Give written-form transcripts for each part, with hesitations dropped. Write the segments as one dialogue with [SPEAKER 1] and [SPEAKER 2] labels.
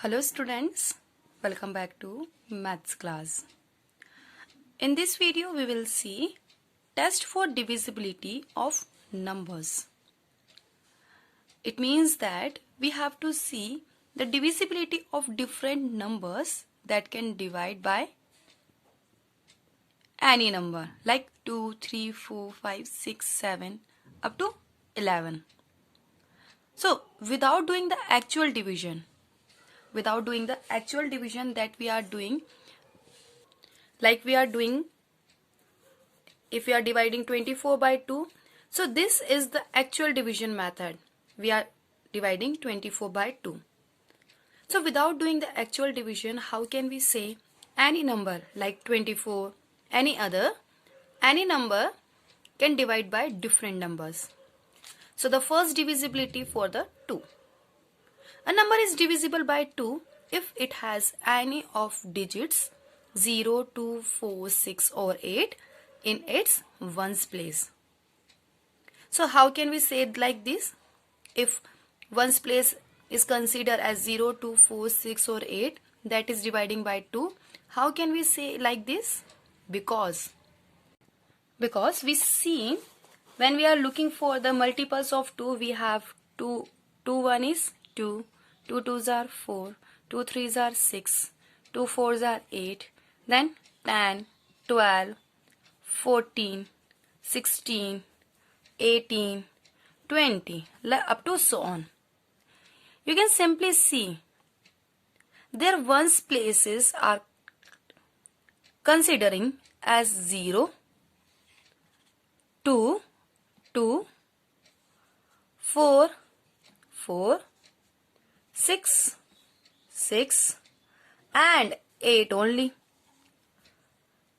[SPEAKER 1] Hello students, welcome back to maths class. In this video we will see test for divisibility of numbers. It means that we have to see the divisibility of different numbers that can divide by any number like 2, 3, 4, 5, 6, 7 up to 11. So without doing the actual division that we are doing, like we are doing if we are dividing 24 by 2, so this is the actual division method. We are dividing 24 by 2. So without doing the actual division, how can we say any number like 24, any number can divide by different numbers? So the first divisibility for the 2. A number is divisible by 2 if it has any of digits 0, 2, 4, 6 or 8 in its ones place. So how can we say it like this? If ones place is considered as 0, 2, 4, 6 or 8, that is dividing by 2. How can we say like this? Because we see when we are looking for the multiples of 2, we have 2 1 is 2, 2 2s are 4, 2 3s are 6, 2 4s are 8, then 10, 12, 14, 16, 18, 20, up to so on. You can simply see their ones places are considering as 0, 2, 2, 4, 4, 6, 6 and 8 only.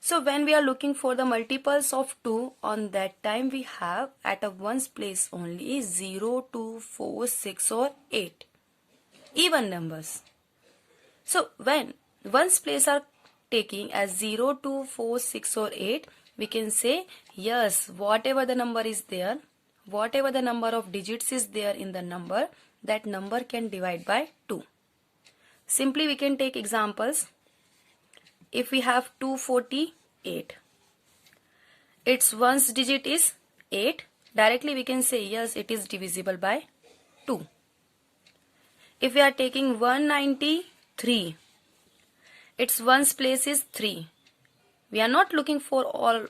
[SPEAKER 1] So when we are looking for the multiples of 2, on that time we have at a ones place only 0, 2, 4, 6 or 8. Even numbers. So when ones place are taking as 0, 2, 4, 6 or 8, we can say yes, whatever the number is there, whatever the number of digits is there in the number, that number can divide by 2. Simply we can take examples. If we have 248, its ones digit is 8, directly we can say yes, it is divisible by 2. If we are taking 193, its ones place is 3. We are not looking for all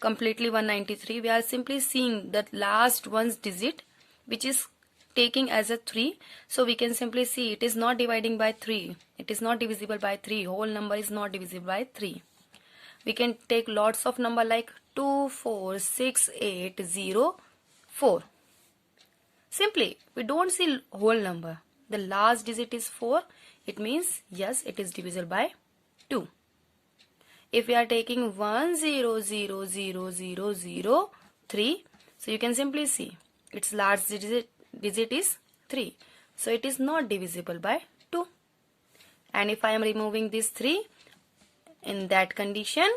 [SPEAKER 1] completely 193. We are simply seeing that last ones digit which is taking as a 3. So we can simply see it is not dividing by 3. It is not divisible by 3. Whole number is not divisible by 3. We can take lots of number like 2, 4, 6, 8, 0, 4. Simply we don't see whole number. The last digit is 4. It means yes, it is divisible by 2. If we are taking 1, 0, 0, 0, 0, 0, 3, so you can simply see its last digit is 3. So it is not divisible by 2. And if I am removing this 3, in that condition,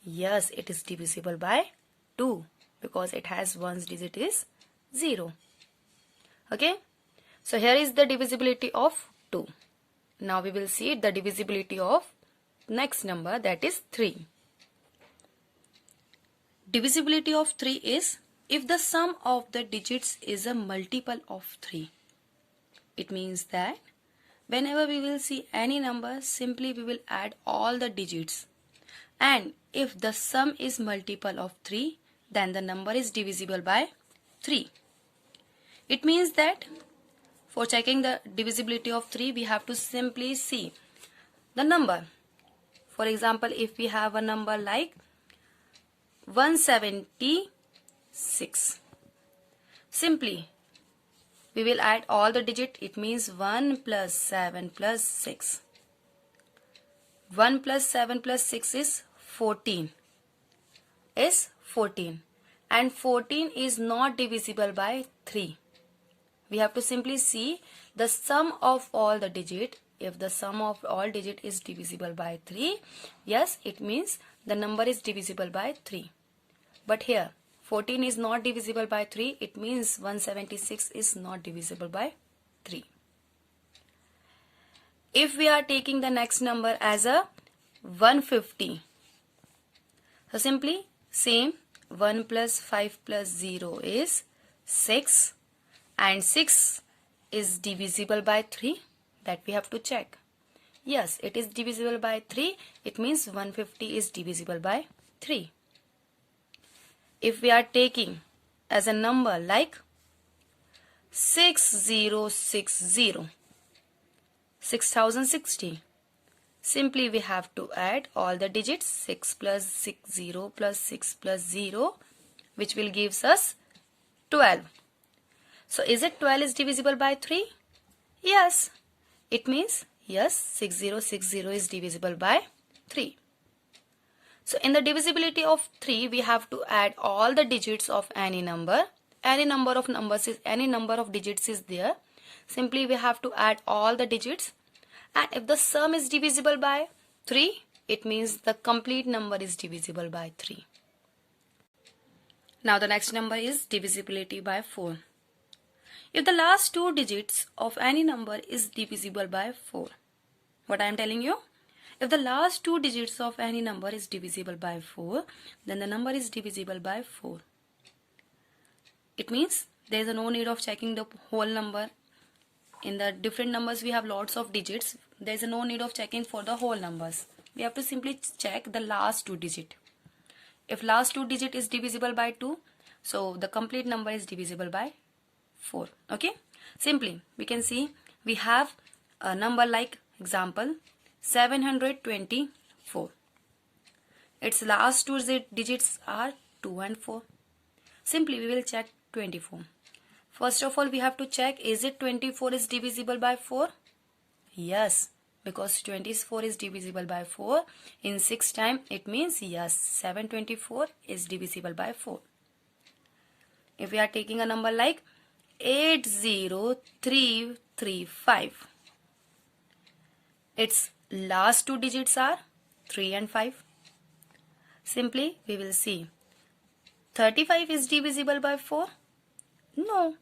[SPEAKER 1] yes, it is divisible by 2 because it has ones digit is 0. Okay. So here is the divisibility of 2. Now we will see the divisibility of next number, that is 3. Divisibility of 3 is if the sum of the digits is a multiple of 3. It means that whenever we will see any number, simply we will add all the digits. And if the sum is multiple of 3, then the number is divisible by 3. It means that for checking the divisibility of 3, we have to simply see the number. For example, if we have a number like 176, simply we will add all the digits. It means 1 plus 7 plus 6. 1 plus 7 plus 6 is 14. And 14 is not divisible by 3. We have to simply see the sum of all the digits. If the sum of all digit is divisible by 3, yes, it means the number is divisible by 3. But here 14 is not divisible by 3. It means 176 is not divisible by 3. if we are taking the next number as a 150, so simply same, 1 plus 5 plus 0 is 6, and 6 is divisible by 3, that we have to check. Yes, it is divisible by 3, it means 150 is divisible by 3. If we are taking as a number like 6060, 6060, simply we have to add all the digits, 6 plus 60 plus 6 plus 0, which will gives us 12. So is it 12 is divisible by 3? Yes. It means yes, 6060 is divisible by 3. So in the divisibility of 3, we have to add all the digits of any number. Any number of digits is there. Simply we have to add all the digits. And if the sum is divisible by 3, it means the complete number is divisible by 3. Now the next number is divisibility by 4. If the last two digits of any number is divisible by 4, what I am telling you? If the last two digits of any number is divisible by 4, then the number is divisible by 4. It means there is no need of checking the whole number. In the different numbers we have lots of digits. There is no need of checking for the whole numbers. We have to simply check the last two digit. If last two digit is divisible by 2, so the complete number is divisible by 4. Okay. Simply we can see we have a number like example 724. Its last two digits are 2 and 4. Simply we will check 24. First of all we have to check, is it 24 is divisible by 4? Yes, because 24 is divisible by 4 in 6 times, it means yes, 724 is divisible by 4. If we are taking a number like 80335, its last two digits are 3 and 5. Simply we will see 35 is divisible by 4. No,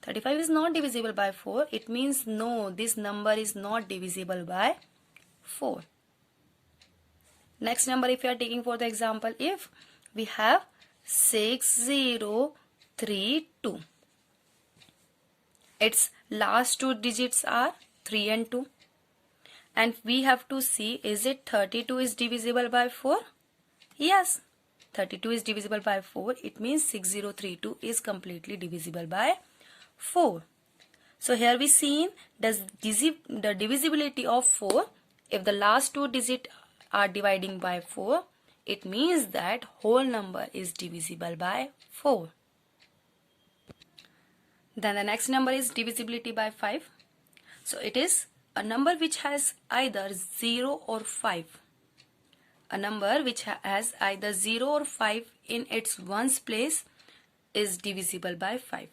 [SPEAKER 1] 35 is not divisible by 4. It means no, this number is not divisible by 4. Next number if you are taking for the example, if we have 6032, its last two digits are 3 and 2. And we have to see, is it 32 is divisible by 4? Yes, 32 is divisible by 4. It means 6032 is completely divisible by 4. So here we seen the divisibility of 4. If the last two digits are dividing by 4, it means that whole number is divisible by 4. Then the next number is divisibility by 5. So it is a number which has either 0 or 5. A number which has either 0 or 5 in its ones place is divisible by 5.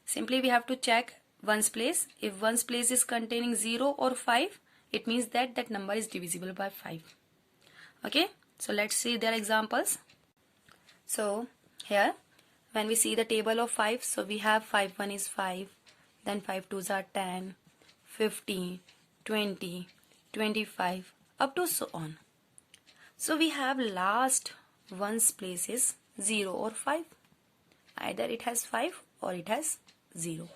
[SPEAKER 1] Simply we have to check ones place. If ones place is containing 0 or 5, it means that that number is divisible by 5. Okay, so let's see their examples. So here when we see the table of 5, so we have 5 1 is 5, then 5 2s are 10, 15, 20, 25, up to so on. So we have last ones place is 0 or 5. Either it has 5 or it has 0.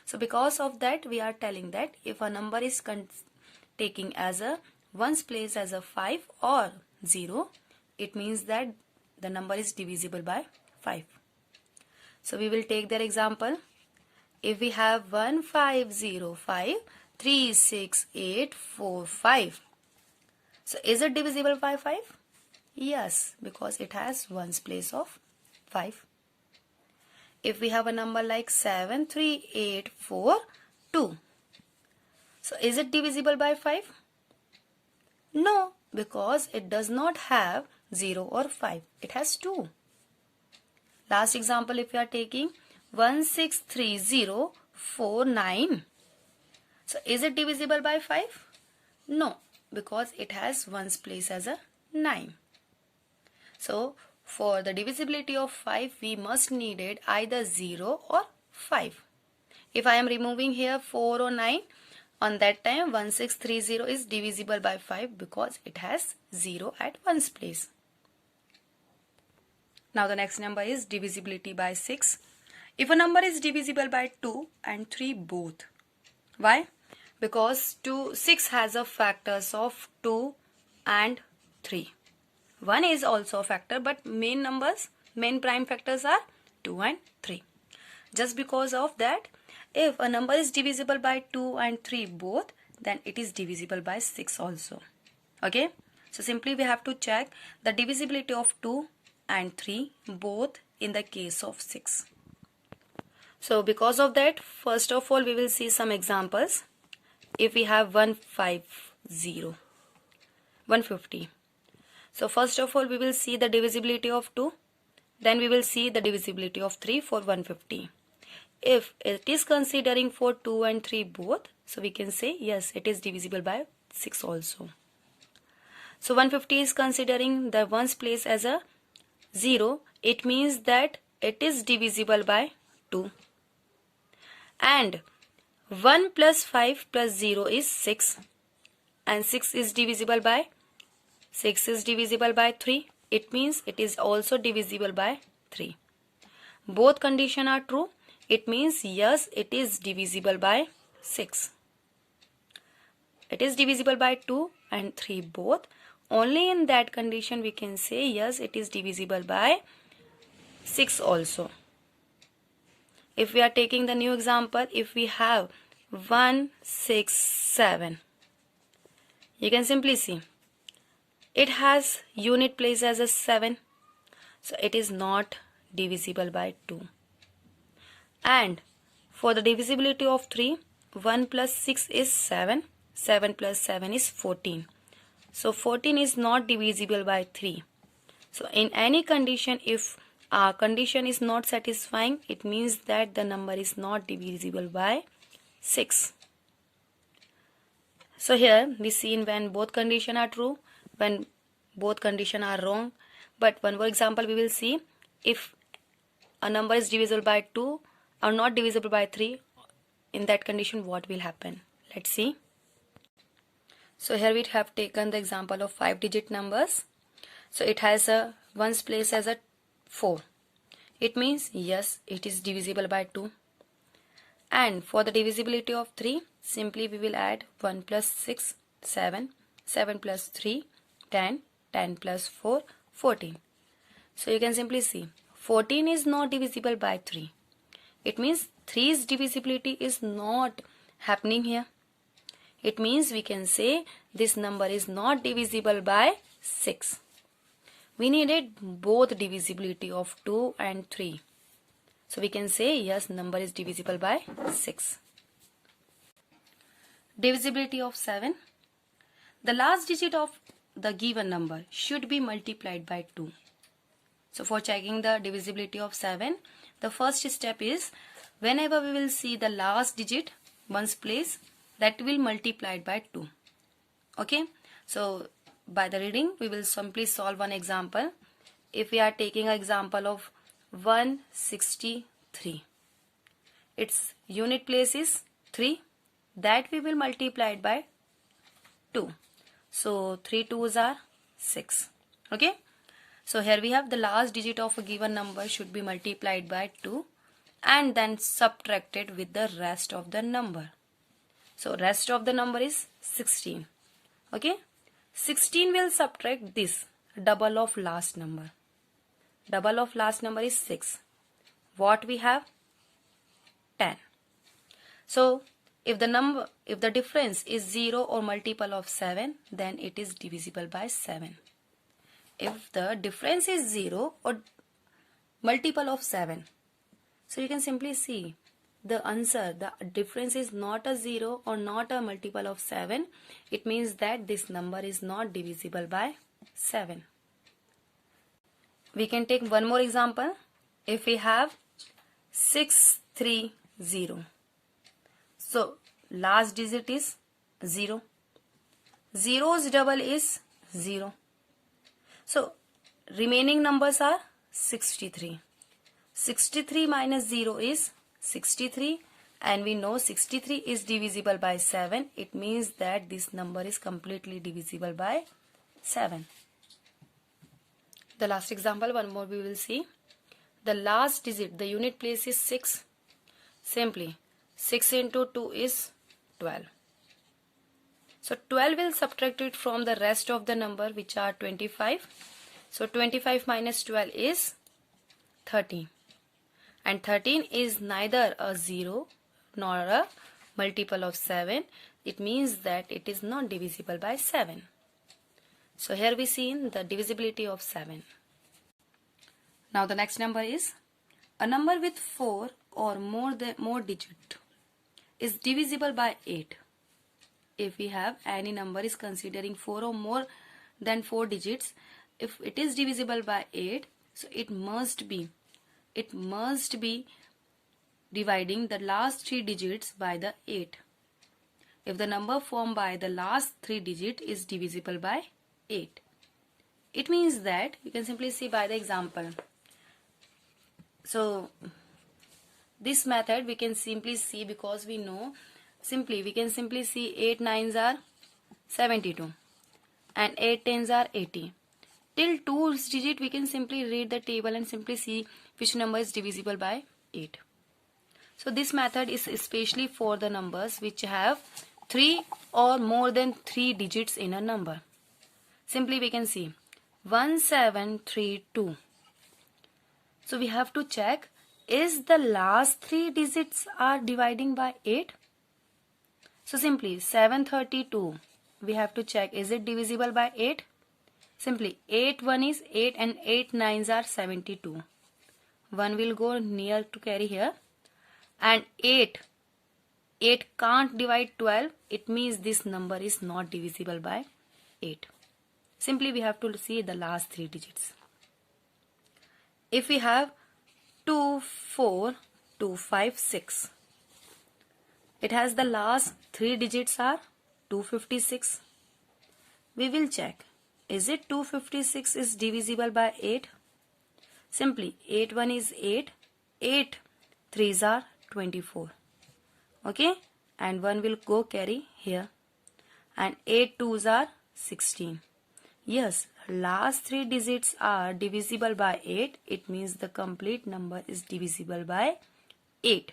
[SPEAKER 1] So because of that we are telling that if a number is taking as a ones place as a 5 or 0, it means that the number is divisible by 5. So we will take their example. If we have 1505 36845, so is it divisible by 5? Yes, because it has ones place of 5. If we have a number like 73842, so is it divisible by 5? No, because it does not have 0 or 5. It has 2. Last example if you are taking 163049, so is it divisible by 5? No, because it has ones place as a 9. So for the divisibility of 5 we must needed either 0 or 5. If I am removing here 4 or 9, On that time 1630 is divisible by 5 because it has 0 at ones place. Now the next number is divisibility by 6. If a number is divisible by 2 and 3 both. Why? Because 6 has a factors of 2 and 3. 1 is also a factor, but main prime factors are 2 and 3. Just because of that, if a number is divisible by 2 and 3 both, then it is divisible by 6 also. Okay? So simply we have to check the divisibility of 2 and 3 both in the case of 6. So because of that, first of all we will see some examples. If we have 150. So first of all we will see the divisibility of 2. Then we will see the divisibility of 3 for 150. If it is considering for 2 and 3 both, so we can say yes, it is divisible by 6 also. So 150 is considering the ones place as a 0. It means that it is divisible by 2. And 1 plus 5 plus 0 is 6. And 6 is divisible by 3. It means it is also divisible by 3. Both conditions are true. It means yes, it is divisible by 6. It is divisible by 2 and 3 both. Only in that condition we can say yes, it is divisible by 6 also. If we are taking the new example, if we have 167, you can simply see it has unit place as a 7, so it is not divisible by 2. And for the divisibility of 3, 1 plus 6 is 7, 7 plus 7 is 14. So 14 is not divisible by 3. So in any condition, if our condition is not satisfying, it means that the number is not divisible by 6. So here we see when both conditions are true, when both conditions are wrong. But one more example we will see. If a number is divisible by 2 or not divisible by 3, in that condition what will happen? Let's see. So here we have taken the example of 5-digit numbers. So it has a ones place as a 4. It means yes, it is divisible by 2. And for the divisibility of 3, simply we will add 1 plus 6, 7, 7 plus 3, 10, 10 plus 4, 14. So you can simply see 14 is not divisible by 3. It means 3's divisibility is not happening here. It means we can say this number is not divisible by 6. We needed both divisibility of 2 and 3. So we can say yes, number is divisible by 6. Divisibility of 7. The last digit of the given number should be multiplied by 2. So for checking the divisibility of 7, the first step is whenever we will see the last digit ones place, that will multiplied by 2. Okay. So by the reading we will simply solve one example. If we are taking an example of 163, its unit place is 3, that we will multiply it by 2. So 3 2s are 6. Okay. So here we have the last digit of a given number should be multiplied by 2 and then subtracted with the rest of the number. So rest of the number is 16. Okay. 16 will subtract this double of last number. Double of last number is 6. What we have? 10. So if the difference is 0 or multiple of 7, then it is divisible by 7. If the difference is 0 or multiple of 7, so you can simply see the answer, the difference is not a 0 or not a multiple of 7. It means that this number is not divisible by 7. We can take one more example. If we have 630, so last digit is 0. 0's double is 0. So remaining numbers are 63. 63 minus 0 is 63 and we know 63 is divisible by 7. It means that this number is completely divisible by 7. The last example, one more we will see. The last digit, the unit place is 6. Simply 6 into 2 is 12. So 12 will subtract it from the rest of the number, which are 25. So 25 minus 12 is 13. And 13 is neither a 0 nor a multiple of 7. It means that it is not divisible by 7. So here we see the divisibility of 7. Now the next number is a number with 4 or more digit is divisible by 8. If we have any number is considering 4 or more than 4 digits, if it is divisible by 8, so it must be dividing the last 3 digits by the 8. If the number formed by the last 3 digit is divisible by 8, it means that you can simply see by the example. So this method we can simply see, because we know we can simply see 8 nines are 72 and 8 tens are 80. Till 2 digit we can simply read the table and simply see which number is divisible by 8. So this method is especially for the numbers which have 3 or more than 3 digits in a number. Simply we can see 1732. So we have to check, is the last 3 digits are dividing by 8? So simply 732, we have to check, is it divisible by 8? Simply 8 1 is 8 and 8 nines are 72. 1 will go near to carry here, and 8 can't divide 12. It means this number is not divisible by 8. Simply we have to see the last 3 digits. If we have 2 4 2 5 6, it has the last 3 digits are 256. We will check, is it 256 is divisible by 8? Simply 8 1 is 8, 8 3s are 24. Okay, and 1 will go carry here, and 8 2s are 16. Yes, last 3 digits are divisible by 8. It means the complete number is divisible by 8.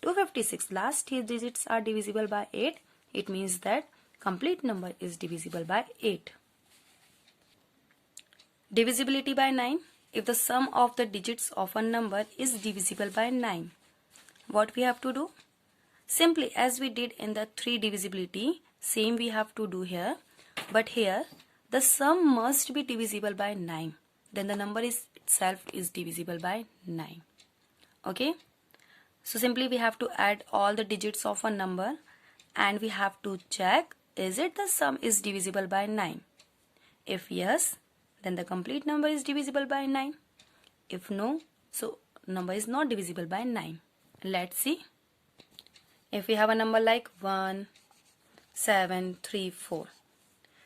[SPEAKER 1] 256, last 3 digits are divisible by 8. It means that complete number is divisible by 8. Divisibility by 9. If the sum of the digits of a number is divisible by 9, what we have to do? Simply as we did in the 3 divisibility, same we have to do here. But here the sum must be divisible by 9. Then the number itself is divisible by 9. Okay. So simply we have to add all the digits of a number and we have to check, is it the sum is divisible by 9? If yes, then the complete number is divisible by 9. If no, so number is not divisible by 9. Let's see. If we have a number like 1 7 3 4,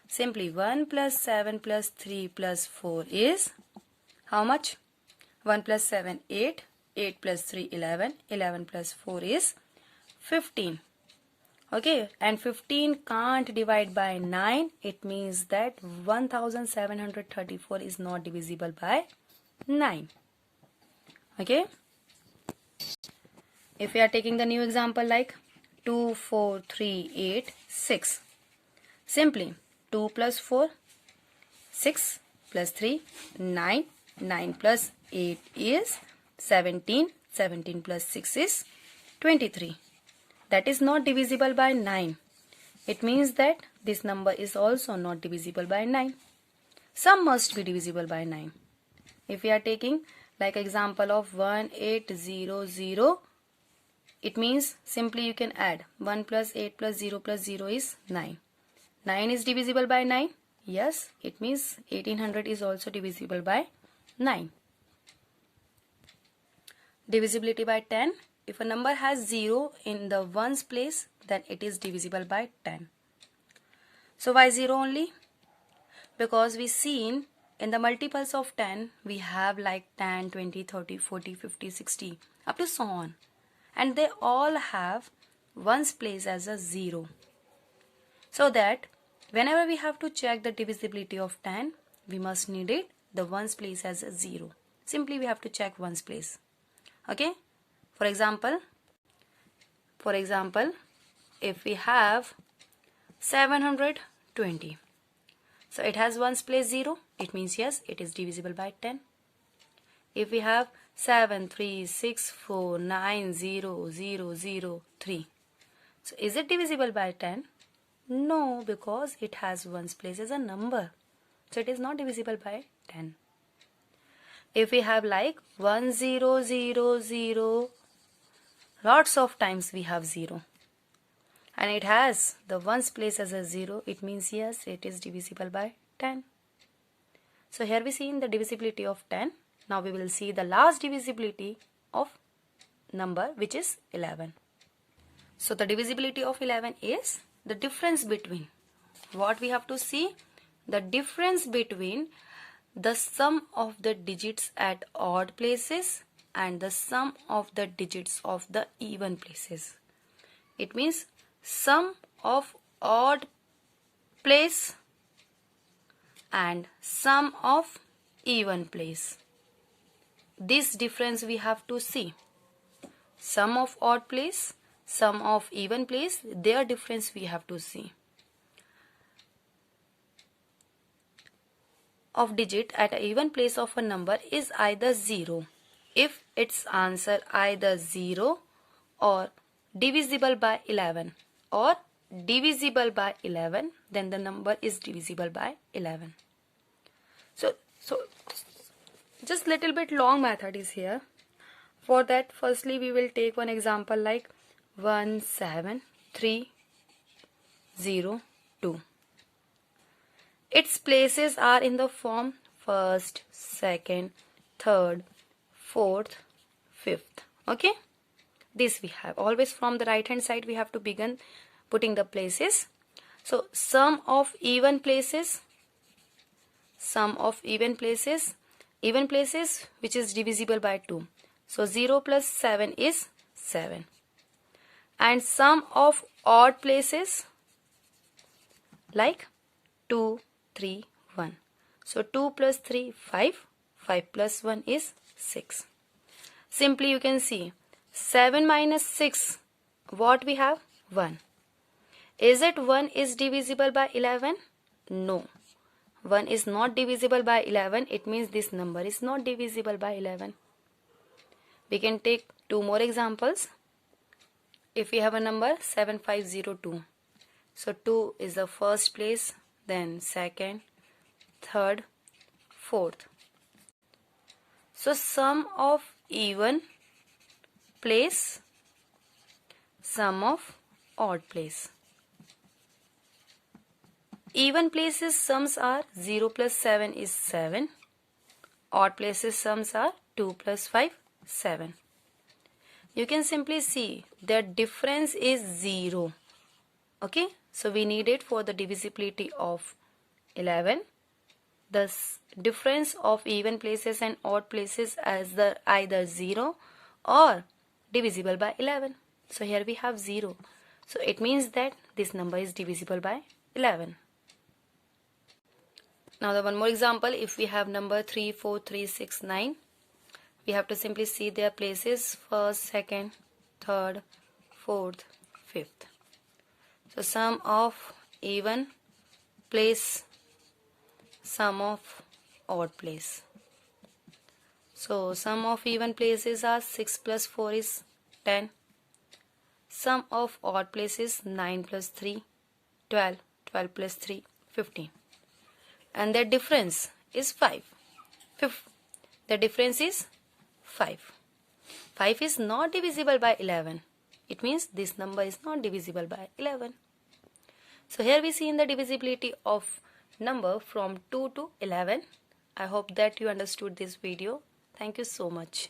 [SPEAKER 1] simply 1 plus 7 plus 3 plus 4 is how much? 1 plus 7 8, 8 plus 3 11, 11 plus 4 is 15. Okay, and 15 can't divide by 9. It means that 1734 is not divisible by 9. Okay. If we are taking the new example like 2 4 3 8 6, simply 2 plus 4 6 plus 3 9, 9 plus 8 is 17, 17 plus 6 is 23. That is not divisible by 9. It means that this number is also not divisible by 9. Sum must be divisible by 9. If we are taking like example of 1800, it means simply you can add 1 plus 8 plus 0 plus 0 is 9. 9 is divisible by 9. Yes, it means 1800 is also divisible by 9. Divisibility by 10. If a number has 0 in the ones place, then it is divisible by 10. So why 0 only? Because we seen in the multiples of 10, we have like 10, 20, 30, 40, 50, 60, up to so on. and they all have ones place as a 0. So that whenever we have to check the divisibility of 10, we must need it the ones place as a 0. Simply we have to check ones place. Okay? For example, if we have 720, so it has ones place 0, it means yes, it is divisible by 10. If we have 736490003, so is it divisible by 10? No, because it has ones place as a number, so it is not divisible by 10. If we have like 1000, lots of times we have 0, and it has the ones place as a 0, it means yes, it is divisible by 10. So here we see in the divisibility of 10. Now we will see the last divisibility of number, which is 11. So the divisibility of 11 is the difference between, what we have to see, the difference between the sum of the digits at odd places and the sum of the digits of the even places. It means sum of odd place and sum of even place. This difference we have to see. Sum of odd place, sum of even place, their difference we have to see. Of digit at an even place of a number is either 0 if its answer either 0 or divisible by 11, or divisible by 11, then the number is divisible by 11. So just little bit long method is here. For that, firstly we will take one example like 17302. Its places are in the form first, second, third, fourth, fifth. Okay, this we have always from the right hand side. We have to begin putting the places. So sum of even places, even places which is divisible by 2. So 0 plus 7 is 7. And sum of odd places like 2, 3, 1. So 2 plus 3, 5. 5 plus 1 is 6. Simply you can see 7 minus 6, what we have? 1. Is it 1 is divisible by 11? No. 1 is not divisible by 11. It means this number is not divisible by 11. We can take two more examples. If we have a number 7502. So 2 is the first place, then second, third, fourth. So sum of even place, sum of odd place. Even places sums are 0 plus 7 is 7. Odd places sums are 2 plus 5, 7. You can simply see the difference is 0. Okay, so we need it for the divisibility of 11. The difference of even places and odd places as the either 0 or divisible by 11. So here we have 0. So it means that this number is divisible by 11. Now the one more example, if we have number 3, 4, 3, 6, 9, we have to simply see their places first, second, third, fourth, fifth. So sum of even place, sum of odd place. So sum of even places are 6 plus 4 is 10. Sum of odd places 9 plus 3, 12. 12 plus 3, 15. And their difference is 5. The difference is 5. 5 is not divisible by 11. It means this number is not divisible by 11. So here we see in the divisibility of number from 2 to 11. I hope that you understood this video. Thank you so much.